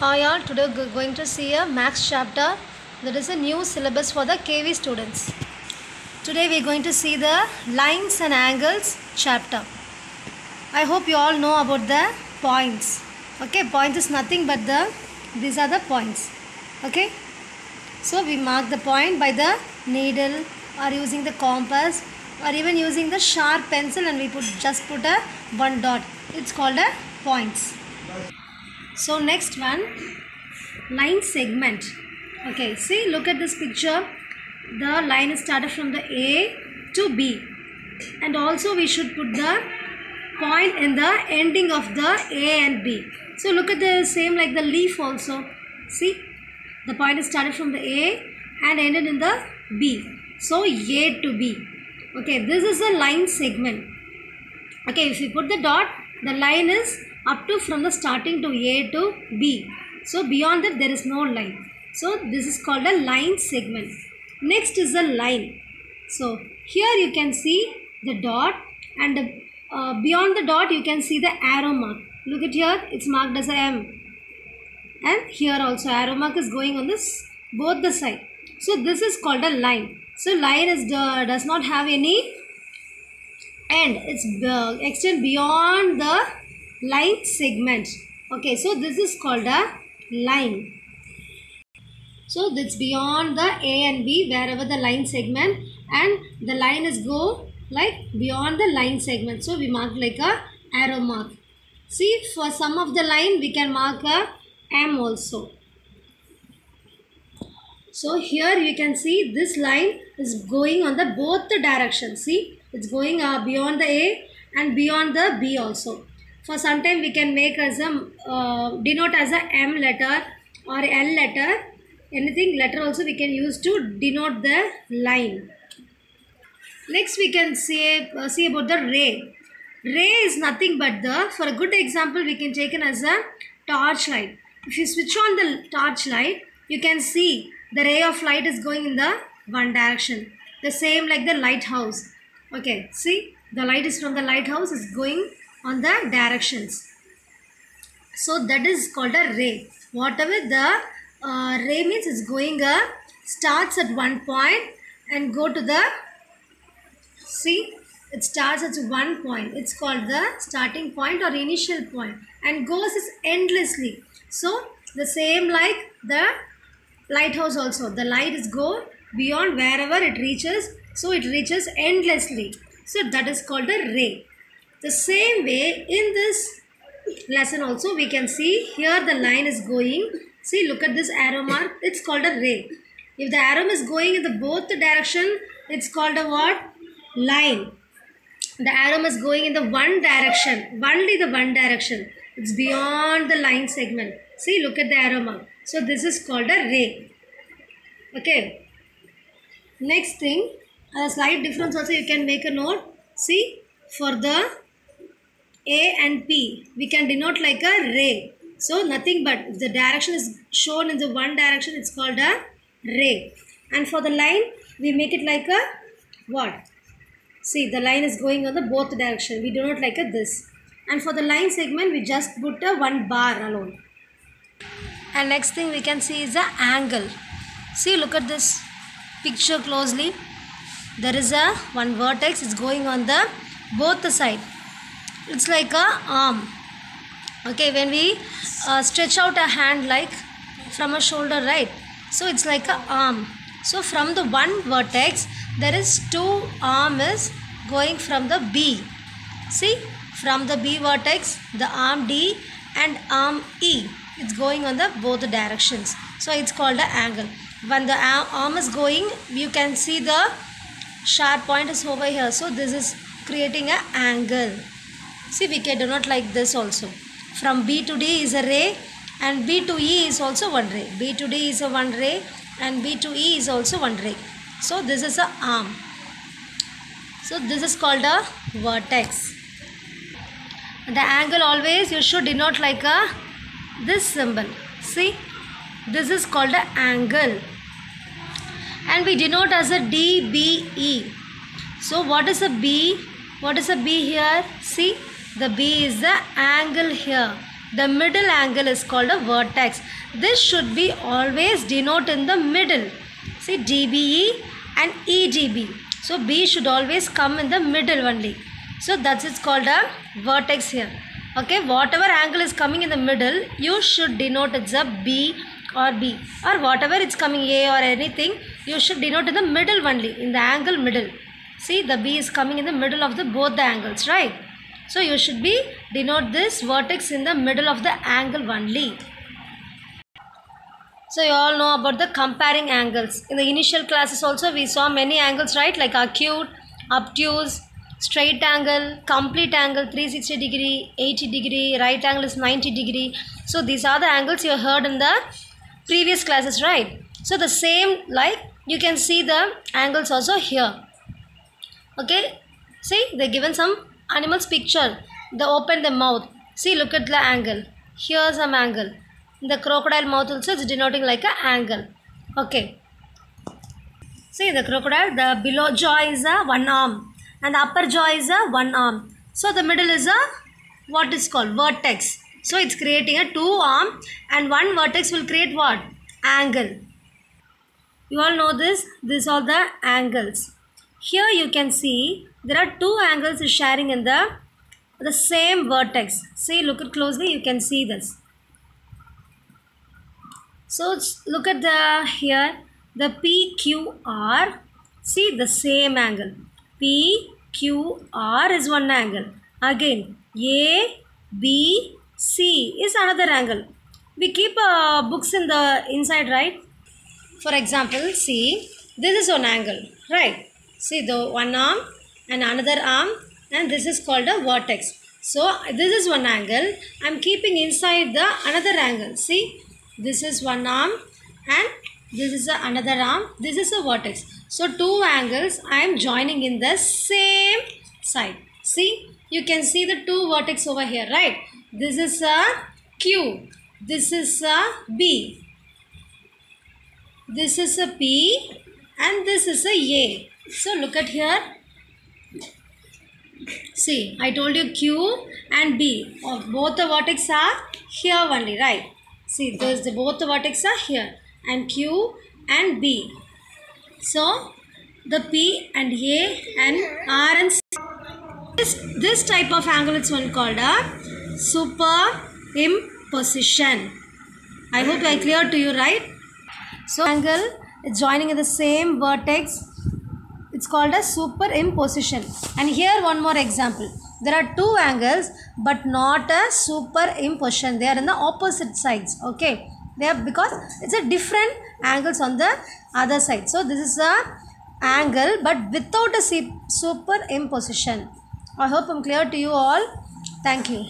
Hi all, today we are going to see a maths chapter that is a new syllabus for the KV students. Today we are going to see the lines and angles chapter. I hope you all know about the points. Okay, points is nothing but these are the points. Okay, so we mark the point by the needle or using the compass or even using the sharp pencil, and we just put a one dot. It's called a points. So next one, line segment. Okay, see, look at this picture. The line is started from the A to B, and also we should put the point in the ending of the A and B. So look at the same like the leaf also. See, the point is started from the A and ended in the B. So A to B. Okay, this is a line segment. Okay, if you put the dot, the line is up to from the starting to A to B. So beyond that there is no line. So this is called a line segment. Next is a line. So here you can see the dot, and beyond the dot you can see the arrow mark. Look at here, it's marked as a M. And here also arrow mark is going on this both the side. So this is called a line. So line is does not have any end. It's extend beyond the line segment. Okay, so this is called a line. So that's beyond the A and B, wherever the line segment, and the line is go like beyond the line segment. So we mark like a arrow mark. See, for some of the line we can mark a M also. So here you can see this line is going on the both the directions. See, it's going beyond the A and beyond the B also. For some time we can make as a denote as a M letter or L letter. Anything letter also we can use to denote the line. Next we can see about the ray. Ray is nothing but for a good example we can take it as a torch light. If you switch on the torch light, you can see the ray of light is going in the one direction. The same like the lighthouse. Okay, see, the light is from the lighthouse is going on the directions. So that is called a ray. Whatever the ray means, is going starts at one point and go to the, see, it starts at one point. It's called the starting point or initial point, and goes is endlessly. So the same like the lighthouse also. The light is go beyond wherever it reaches. So it reaches endlessly. So that is called a ray. The same way in this lesson also we can see here the line is going. See, look at this arrow mark. It's called a ray. If the arrow is going in the both direction, it's called a what? Line. The arrow is going in the one direction. Only the one direction. It's beyond the line segment. See, look at the arrow mark. So this is called a ray. Okay. Next thing, a slight difference also you can make a note. See, for the A and P, we can denote like a ray. So nothing but if the direction is shown in the one direction, it's called a ray. And for the line, we make it like a what? See, the line is going on the both direction. We do not like a this. And for the line segment, we just put a one bar alone. And next thing we can see is the angle. See, look at this picture closely. There is a one vertex. It's going on the both the side. It's like a arm. Okay, when we stretch out a hand like from a shoulder, right? So it's like a arm. So from the one vertex, there is two arm is going from the B. See, from the B vertex, the arm D and arm E. It's going on the both directions. So it's called an angle. When the arm is going, you can see the sharp point is over here. So this is creating an angle. See, we can do not like this also. From B to D is a ray, and B to E is also one ray. B to D is a one ray, and B to E is also one ray. So this is a arm. So this is called a vertex. The angle always you should denote like a this symbol. See, this is called an angle, and we denote as a DBE. So what is a B? What is a B here? See, the B is the angle here. The middle angle is called a vertex. This should be always denoted in the middle. See, DBE and EGB. So B should always come in the middle only. So that's it's called a vertex here. Okay, whatever angle is coming in the middle, you should denote it's a B or B, or whatever it's coming A or anything, you should denote in the middle only, in the angle middle. See, the B is coming in the middle of the both the angles, right? So you should be denote this vertex in the middle of the angle only. So you all know about the comparing angles. In the initial classes also we saw many angles, right? Like acute, obtuse, straight angle, complete angle, 360 degree, 80 degree, right angle is 90 degree. So these are the angles you heard in the previous classes, right? So the same, like you can see the angles also here. Okay, see, they given some animals picture. They open the mouth. See, look at the angle. Here some angle. The crocodile mouth also is denoting like an angle. Okay. See, the crocodile, the below jaw is a one arm and the upper jaw is a one arm. So the middle is a what is called vertex. So it's creating a two arm, and one vertex will create what? Angle. You all know this. These are the angles. Here you can see there are two angles sharing in the same vertex. See, look at closely, you can see this. So look at the here, the PQR. See, the same angle. PQR is one angle. Again, ABC is another angle. We keep books in the inside, right? For example, see, this is one angle, right? See, the one arm and another arm, and this is called a vertex. So this is one angle. I am keeping inside the another angle. See, this is one arm and this is another arm. This is a vertex. So two angles I am joining in the same side. See, you can see the two vertex over here, right? This is a Q. This is a B. This is a P and this is a A. So look at here. See, I told you Q and B. Both the vertex are here only, right? See, both the vertex are here, and Q and B. So the P and A and R and C. This type of angle is one called a superimposition. I hope I clear to you, right? So angle is joining in the same vertex. It's called a superimposition. And here one more example. There are two angles but not a superimposition. They are in the opposite sides. Okay. They are because it's a different angles on the other side. So this is a angle but without a superimposition. I hope I'm clear to you all. Thank you.